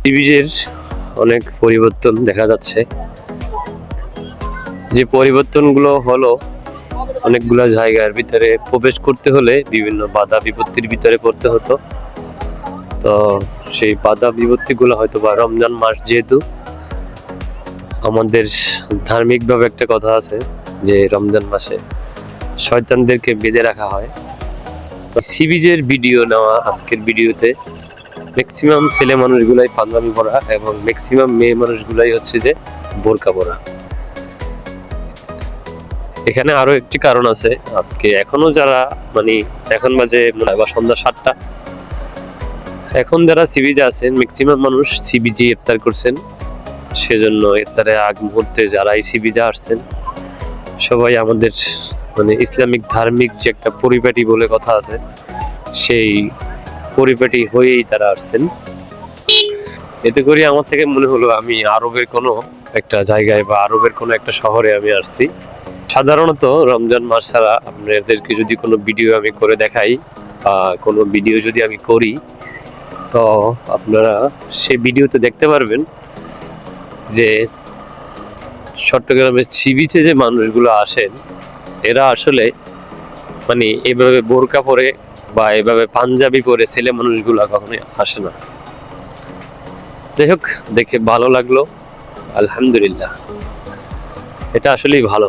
টিভির অনেক পরিবর্তন দেখা যাচ্ছে। যে পরিবর্তনগুলো হলো, অনেকগুলো জায়গার ভিতরে প্রবেশ করতে হলে বিভিন্ন বাধা বিপত্তির ভিতরে পড়তে হতো। তো সেই বাধা বিপত্তিগুলো হয়তো বা রমজান মাস, যেহেতু আমাদের ধার্মিকভাবে একটা কথা আছে যে রমজান মাসে শয়তানদেরকে বেঁধে রাখা হয়। তো সি বিচের ভিডিও নেওয়া আজকের ভিডিওতে। ম্যাক্সিমাম ছেলে মানুষগুলাই পাঞ্জাবি পরা এবং ম্যাক্সিমাম মেয়ে মানুষগুলাই হচ্ছে যে বোরকা পরা। এখানে আরো একটি কারণ আছে। আজকে এখনো যারা এখন বাজে মনে হয় বা সন্ধ্যা 7টা, এখন যারা সি বিচে আছেন ম্যাক্সিমাম মানুষ সি বিচে ইফতার করছেন। সেজন্য ইফতারের আগ মুহূর্তে যারা এই সি বিচে আসছেন সবাই আমাদের ইসলামিক ধার্মিক যে একটা পরিপাটি বলে কথা আছে, সেই পরিপাটি হয়েই তারা আসছেন। এতে করে আমার থেকে মনে হলো আমি আরবের কোনো একটা জায়গায় বা আরবের কোনো একটা শহরে আমি আসছি। সাধারণত রমজান মাস ছাড়া আপনাদেরকে যদি কোনো ভিডিও আমি করে দেখাই বা কোনো ভিডিও যদি আমি করি, তো আপনারা সেই ভিডিওতে দেখতে পারবেন যে চট্টগ্রামের সি বিচে যে মানুষগুলো আসেন এরা আসলে এভাবে বোরকা পরে বা এভাবে পাঞ্জাবি পরে ছেলে মানুষগুলো কখনোই আসে না। যাই হোক, দেখে ভালো লাগলো, আলহামদুলিল্লাহ, এটা আসলেই ভালো।